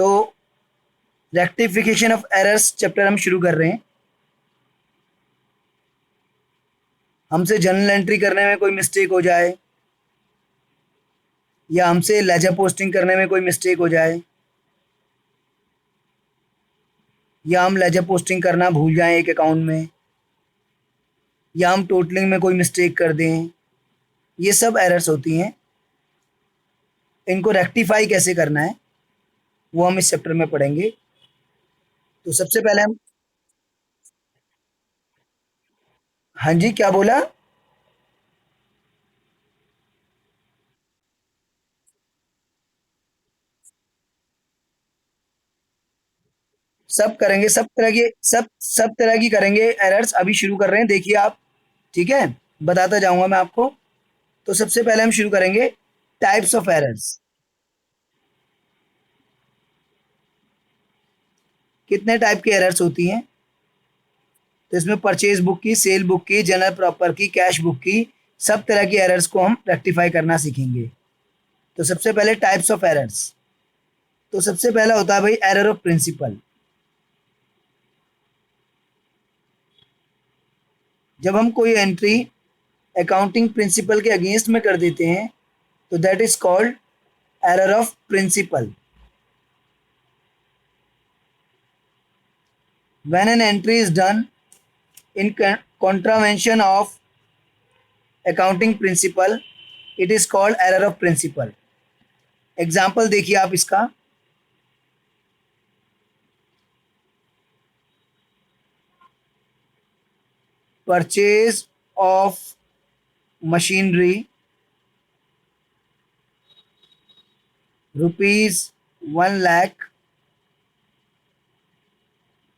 तो rectification of errors chapter हम शुरू कर रहे हैं। हमसे जर्नल एंट्री करने में कोई मिस्टेक हो जाए या हमसे लेजर पोस्टिंग करने में कोई मिस्टेक हो जाए या हम लेजर पोस्टिंग करना भूल जाएं एक अकाउंट में या हम टोटलिंग में कोई मिस्टेक कर दें, ये सब एरर्स होती हैं। इनको रेक्टिफाई कैसे करना है वो हम इस चैप्टर में पढ़ेंगे। तो सबसे पहले हम, हाँ जी क्या बोला? सब करेंगे, सब तरह की, सब तरह की करेंगे एरर्स। अभी शुरू कर रहे हैं, देखिए आप। ठीक है, बताता जाऊंगा मैं आपको। तो सबसे पहले हम शुरू करेंगे टाइप्स ऑफ एरर्स। कितने टाइप की एरर्स होती हैं? तो इसमें परचेज बुक की, सेल बुक की, जनरल प्रॉपर की, कैश बुक की, सब तरह की एरर्स को हम रेक्टिफाई करना सीखेंगे। तो सबसे पहले टाइप्स ऑफ एरर्स। तो सबसे पहला होता है भाई एरर ऑफ प्रिंसिपल। जब हम कोई एंट्री अकाउंटिंग प्रिंसिपल के अगेंस्ट में कर देते हैं तो that is called error of principle. When an entry is done in contravention of accounting principle it is called error of principle. Example देखिए आप इसका। Purchase of machinery ₹1,00,000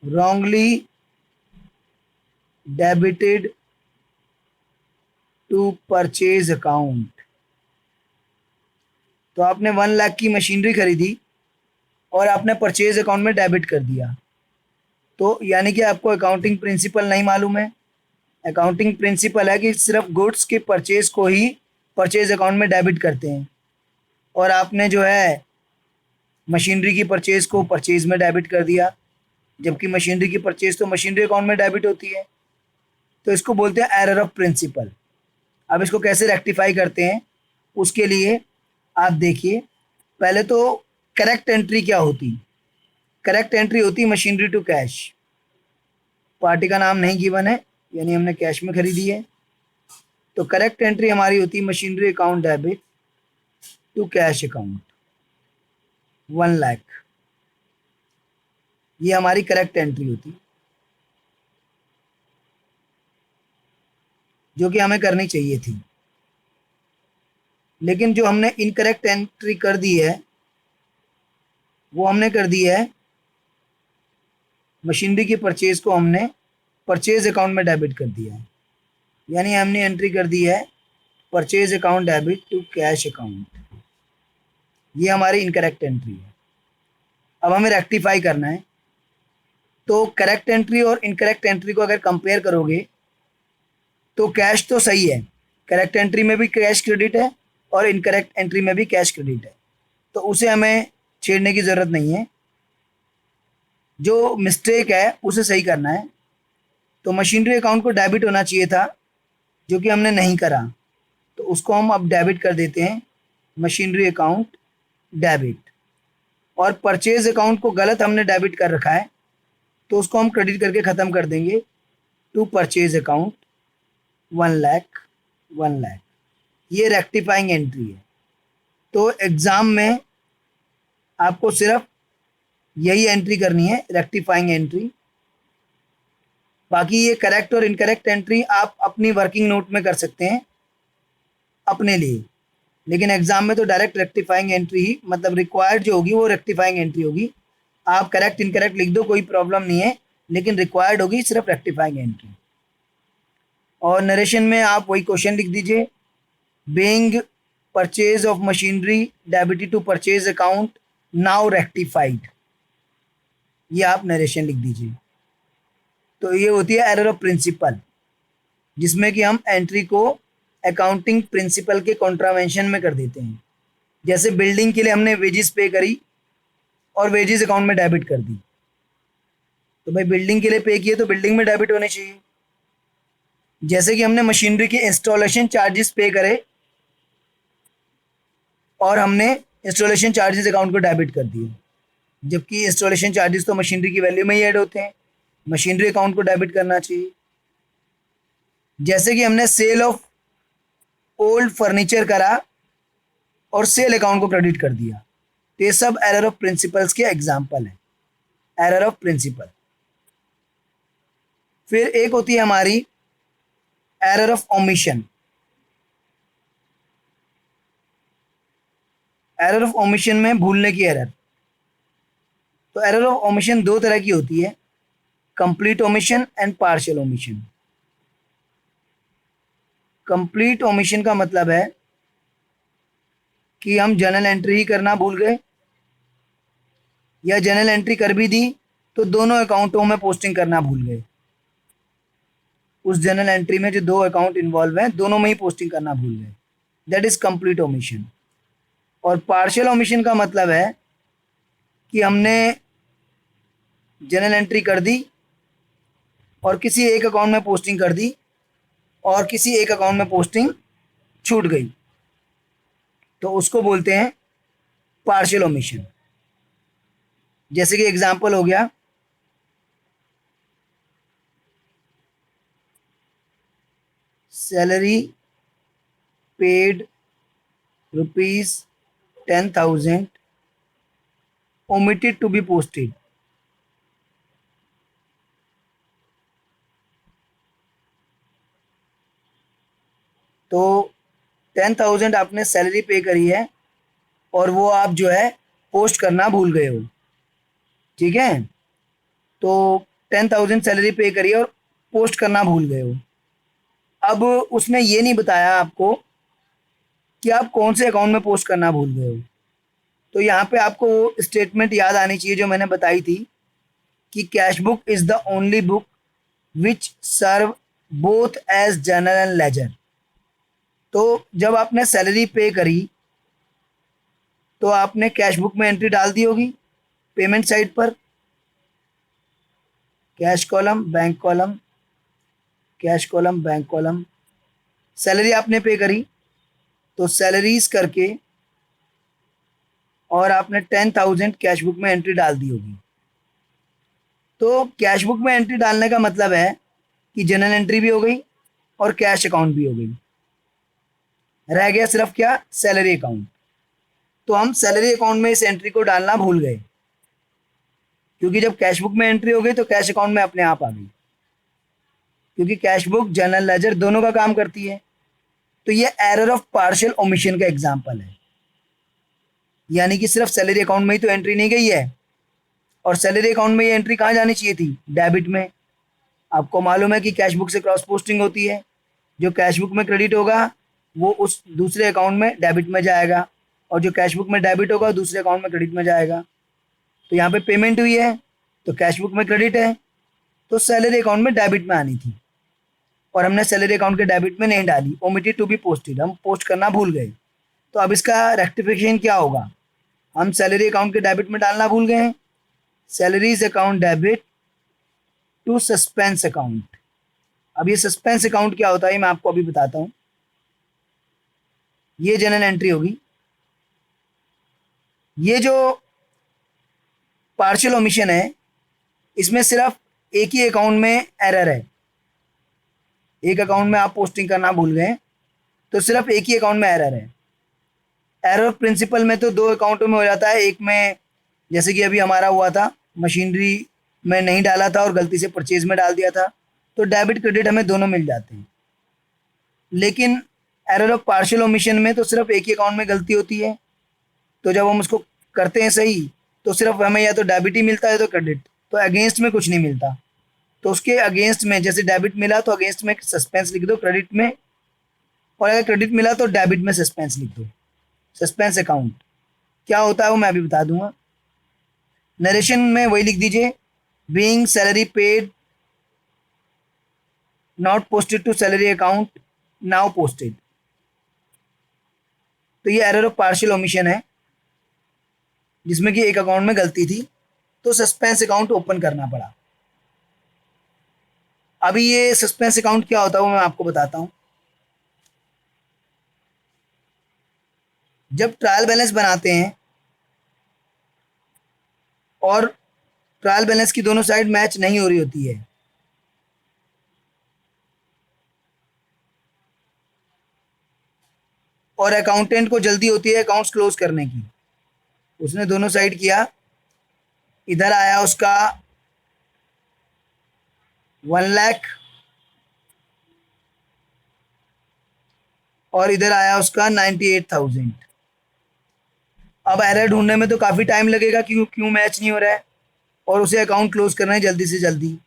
wrongly debited to purchase account। तो आपने 1,00,000 की machinery खरीदी और आपने purchase account में डेबिट कर दिया। तो यानी कि आपको अकाउंटिंग प्रिंसिपल नहीं मालूम है। अकाउंटिंग प्रिंसिपल है कि सिर्फ गुड्स के परचेज को ही परचेज अकाउंट में डेबिट करते हैं, और आपने जो है मशीनरी की परचेज को परचेज में डेबिट कर दिया, जबकि मशीनरी की परचेज तो मशीनरी अकाउंट में डेबिट होती है। तो इसको बोलते हैं एरर ऑफ प्रिंसिपल। अब इसको कैसे रेक्टिफाई करते हैं उसके लिए आप देखिए। पहले तो करेक्ट एंट्री क्या होती? करेक्ट एंट्री होती मशीनरी टू कैश। पार्टी का नाम नहीं गिवन है, यानी हमने कैश में खरीदी है। तो करेक्ट एंट्री हमारी होती machinery account debit to cash account 1,00,000। ये हमारी करेक्ट एंट्री होती, जो कि हमें करनी चाहिए थी। लेकिन जो हमने इनकरेक्ट एंट्री कर दी है वो हमने कर दी है मशीनरी की परचेज को हमने परचेज अकाउंट में डेबिट कर दिया है, यानी हमने एंट्री कर दी है purchase account debit to cash account. ये हमारी इनकरेक्ट एंट्री है। अब हमें रेक्टिफाई करना है। तो करेक्ट एंट्री और इनकरेक्ट एंट्री को अगर कंपेयर करोगे तो कैश तो सही है, करेक्ट एंट्री में भी कैश क्रेडिट है और इनकरेक्ट एंट्री में भी कैश क्रेडिट है, तो उसे हमें छेड़ने की ज़रूरत नहीं है। जो मिस्टेक है उसे सही करना है। तो मशीनरी अकाउंट को डेबिट होना चाहिए था, जो कि हमने नहीं करा, तो उसको हम अब डेबिट कर देते हैं मशीनरी अकाउंट डेबिट। और परचेज अकाउंट को गलत हमने डेबिट कर रखा है, तो उसको हम क्रेडिट करके ख़त्म कर देंगे टू परचेज अकाउंट 1,00,000। ये रेक्टिफाइंग एंट्री है। तो एग्ज़ाम में आपको सिर्फ यही एंट्री करनी है, रेक्टिफाइंग एंट्री। बाकी ये करेक्ट और इनकरेक्ट एंट्री आप अपनी वर्किंग नोट में कर सकते हैं अपने लिए, लेकिन एग्जाम में तो डायरेक्ट रेक्टिफाइंग एंट्री ही, मतलब रिक्वायर्ड जो होगी वो रेक्टिफाइंग एंट्री होगी। आप करेक्ट इनकरेक्ट लिख दो, कोई प्रॉब्लम नहीं है, लेकिन रिक्वायर्ड होगी सिर्फ रेक्टिफाइंग एंट्री। और नरेशन में आप वही क्वेश्चन लिख दीजिए, being purchase of machinery debited to purchase account now rectified, ये आप नरेशन लिख दीजिए। तो ये होती है एरर ऑफ प्रिंसिपल, जिसमें कि हम एंट्री को अकाउंटिंग प्रिंसिपल के कॉन्ट्रावेंशन में कर देते हैं। जैसे बिल्डिंग के लिए हमने वेजेस पे करी, और वेजेस अकाउंट में डेबिट कर दी। तो भाई बिल्डिंग के लिए पे किए तो बिल्डिंग में डेबिट होने चाहिए। जैसे कि हमने मशीनरी के इंस्टॉलेशन चार्जेस पे करे और हमने इंस्टॉलेशन चार्जेस अकाउंट को डेबिट कर दिए, जबकि इंस्टॉलेशन चार्जेस तो मशीनरी की वैल्यू में ही ऐड होते हैं, मशीनरी अकाउंट को डेबिट करना चाहिए। जैसे कि हमने सेल ऑफ ओल्ड फर्नीचर करा और सेल अकाउंट को क्रेडिट कर दिया, तो ये सब एरर ऑफ प्रिंसिपल्स के एग्जाम्पल है, एरर ऑफ प्रिंसिपल। फिर एक होती है हमारी error of omission. Error of omission में भूलने की एरर। तो एरर ऑफ ओमिशन दो तरह की होती है, complete omission and partial omission. Complete omission का मतलब है कि हम जर्नल एंट्री ही करना भूल गए, या जर्नल एंट्री कर भी दी तो दोनों अकाउंटों में पोस्टिंग करना भूल गए। उस जर्नल एंट्री में जो दो अकाउंट इन्वॉल्व हैं दोनों में ही पोस्टिंग करना भूल गए, दैट इज कंप्लीट ओमिशन। और पार्शियल ओमिशन का मतलब है कि हमने जर्नल एंट्री कर दी और किसी एक अकाउंट में पोस्टिंग कर दी और किसी एक अकाउंट में पोस्टिंग छूट गई, तो उसको बोलते हैं पार्शियल ओमिशन। जैसे कि एग्जांपल हो गया, salary paid ₹10,000 omitted to be posted। तो 10,000 आपने सैलरी पे करी है और वो आप जो है पोस्ट करना भूल गए हो, ठीक है। तो 10,000 सैलरी पे करी है और पोस्ट करना भूल गए हो। अब उसने ये नहीं बताया आपको कि आप कौन से अकाउंट में पोस्ट करना भूल गए हो। तो यहाँ पे आपको वो स्टेटमेंट याद आनी चाहिए जो मैंने बताई थी कि cash book is the only book which serve both as journal and ledger. तो जब आपने सैलरी पे करी तो आपने कैश बुक में एंट्री डाल दी होगी पेमेंट साइड पर, cash column bank column, cash column bank column. Salary आपने पे करी तो सैलरीज करके और आपने 10,000 कैश बुक में एंट्री डाल दी होगी। तो कैश बुक में एंट्री डालने का मतलब है कि जनरल एंट्री भी हो गई और कैश अकाउंट भी हो गई, रह गया सिर्फ क्या, सैलरी अकाउंट। तो हम सैलरी अकाउंट में इस एंट्री को डालना भूल गए, क्योंकि जब कैश बुक में एंट्री हो गई तो कैश अकाउंट में अपने आप आ गई, क्योंकि कैश बुक जनरल लेजर दोनों का काम करती है। तो ये एरर ऑफ पार्शियल ओमिशन का एग्जाम्पल है, यानी कि सिर्फ सैलरी अकाउंट में ही तो एंट्री नहीं गई है, और सैलरी अकाउंट में ये एंट्री कहाँ जानी चाहिए थी, डेबिट में। आपको मालूम है कि कैश बुक से क्रॉस पोस्टिंग होती है, जो कैश बुक में क्रेडिट होगा वो उस दूसरे अकाउंट में डेबिट में जाएगा, और जो कैश बुक में डेबिट होगा दूसरे अकाउंट में क्रेडिट में जाएगा। तो यहाँ पे पेमेंट हुई है तो कैश बुक में क्रेडिट है, तो सैलरी अकाउंट में डेबिट में आनी थी, और हमने सैलरी अकाउंट के डेबिट में नहीं डाली, ओमिटेड टू बी पोस्टेड, हम पोस्ट करना भूल गए। तो अब इसका रेक्टिफिकेशन क्या होगा, हम सैलरी अकाउंट के डेबिट में डालना भूल गए हैं, salaries account debit to suspense account. अब ये सस्पेंस अकाउंट क्या होता है मैं आपको अभी बताता हूँ। ये जनरल एंट्री होगी, ये जो पार्शियल ओमिशन है इसमें सिर्फ एक ही अकाउंट में एरर है, एक अकाउंट में आप पोस्टिंग करना भूल गए तो सिर्फ एक ही अकाउंट में एरर है। एरर ऑफ प्रिंसिपल में तो दो अकाउंटों में हो जाता है, एक में जैसे कि अभी हमारा हुआ था मशीनरी में नहीं डाला था और गलती से परचेज में डाल दिया था, तो डेबिट क्रेडिट हमें दोनों मिल जाते हैं। लेकिन एरर ऑफ पार्शियल ओमिशन में तो सिर्फ एक ही अकाउंट में गलती होती है, तो जब हम उसको करते हैं सही तो सिर्फ हमें या तो डेबिट ही मिलता है तो क्रेडिट, तो अगेंस्ट में कुछ नहीं मिलता। तो उसके अगेंस्ट में जैसे डेबिट मिला तो अगेंस्ट में सस्पेंस लिख दो क्रेडिट में, और अगर क्रेडिट मिला तो डेबिट में सस्पेंस लिख दो। सस्पेंस अकाउंट क्या होता है वो मैं अभी बता दूंगा। नरेशन में वही लिख दीजिए, being salary paid not posted to salary account now posted. तो ये एरर ऑफ पार्शियल ओमिशन है। जिसमें कि एक अकाउंट में गलती थी, तो सस्पेंस अकाउंट ओपन करना पड़ा। अभी ये सस्पेंस अकाउंट क्या होता है वो मैं आपको बताता हूँ। जब ट्रायल बैलेंस बनाते हैं और ट्रायल बैलेंस की दोनों साइड मैच नहीं हो रही होती है, और अकाउंटेंट को जल्दी होती है अकाउंट्स क्लोज करने की, उसने दोनों साइड किया, इधर आया उसका 1 लाख और इधर आया उसका 98,000। अब एरर ढूंढने में तो काफ़ी टाइम लगेगा, क्यों क्यों मैच नहीं हो रहा है, और उसे अकाउंट क्लोज करना है जल्दी से जल्दी।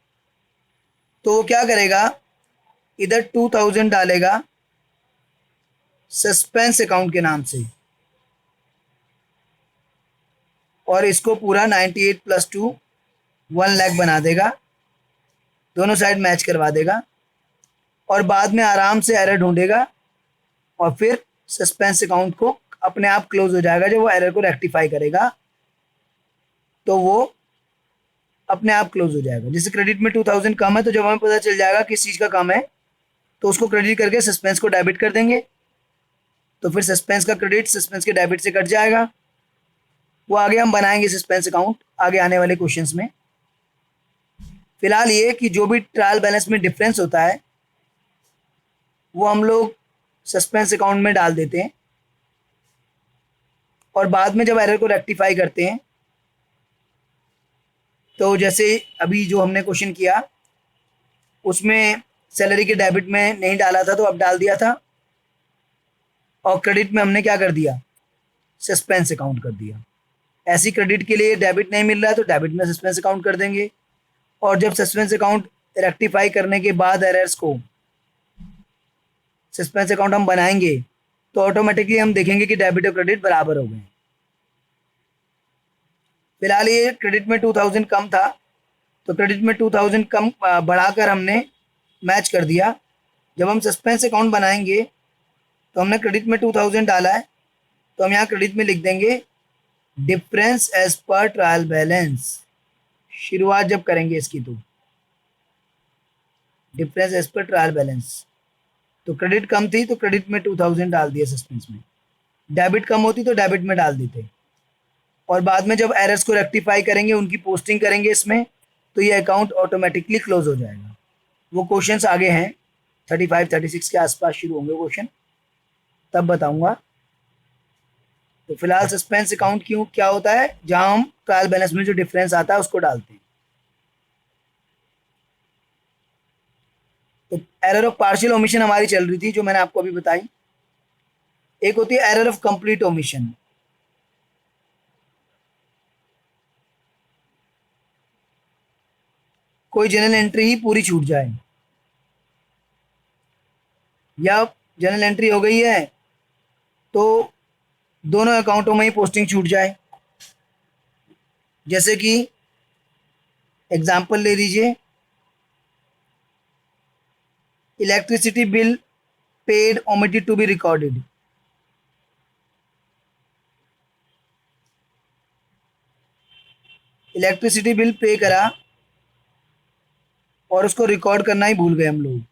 तो वो क्या करेगा, इधर 2,000 डालेगा सस्पेंस अकाउंट के नाम से, और इसको पूरा 98 + 2 1 लाख बना देगा, दोनों साइड मैच करवा देगा, और बाद में आराम से एरर ढूंढेगा और फिर सस्पेंस अकाउंट को अपने आप क्लोज हो जाएगा। जब वो एरर को रेक्टिफाई करेगा तो वो अपने आप क्लोज हो जाएगा। जैसे क्रेडिट में 2,000 कम है, तो जब हमें पता चल जाएगा किस चीज़ का कम है, तो उसको क्रेडिट करके सस्पेंस को डेबिट कर देंगे, तो फिर सस्पेंस का क्रेडिट सस्पेंस के डेबिट से कट जाएगा। वो आगे हम बनाएंगे सस्पेंस अकाउंट आगे आने वाले क्वेश्चंस में। फिलहाल ये कि जो भी ट्रायल बैलेंस में डिफरेंस होता है वो हम लोग सस्पेंस अकाउंट में डाल देते हैं, और बाद में जब एरर को रेक्टिफाई करते हैं, तो जैसे अभी जो हमने क्वेश्चन किया उसमें सैलरी के डेबिट में नहीं डाला था, तो अब डाल दिया था, और क्रेडिट में हमने क्या कर दिया, सस्पेंस अकाउंट कर दिया। ऐसी क्रेडिट के लिए डेबिट नहीं मिल रहा है तो डेबिट में सस्पेंस अकाउंट कर देंगे, और जब सस्पेंस अकाउंट रेक्टिफाई करने के बाद एरर्स को सस्पेंस अकाउंट हम बनाएंगे तो ऑटोमेटिकली हम देखेंगे कि डेबिट और क्रेडिट बराबर हो गए। फिलहाल ये क्रेडिट में 2,000 कम था, तो क्रेडिट में 2,000 कम बढ़ाकर हमने मैच कर दिया। जब हम सस्पेंस अकाउंट बनाएंगे तो हमने क्रेडिट में 2,000 डाला है, तो हम यहाँ क्रेडिट में लिख देंगे difference as per trial balance. शुरुआत जब करेंगे इसकी, तो difference as per trial balance, तो क्रेडिट कम थी तो क्रेडिट में 2,000 डाल दिया सस्पेंस में, डेबिट कम होती तो डेबिट में डाल देते, और बाद में जब एरर्स को रेक्टिफाई करेंगे, उनकी पोस्टिंग करेंगे इसमें, तो ये अकाउंट ऑटोमेटिकली क्लोज हो जाएगा। वो क्वेश्चंस आगे हैं, 35 36 के आसपास शुरू होंगे क्वेश्चन, तब बताऊंगा। तो फिलहाल सस्पेंस अकाउंट क्यों क्या होता है, जहां हम ट्रायल बैलेंस में जो डिफरेंस आता है उसको डालते हैं। तो एरर ऑफ पार्शियल ओमिशन हमारी चल रही थी, जो मैंने आपको अभी बताई। एक होती है एरर ऑफ कंप्लीट ओमिशन। कोई जनरल एंट्री ही पूरी छूट जाए, या जनरल एंट्री हो गई है तो दोनों अकाउंटों में ही पोस्टिंग छूट जाए। जैसे कि एग्जांपल ले लीजिए, electricity bill paid omitted to be recorded. Electricity bill pay करा और उसको रिकॉर्ड करना ही भूल गए हम लोग।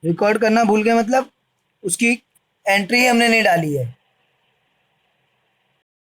रिकॉर्ड करना भूल गए मतलब उसकी एंट्री हमने नहीं डाली है,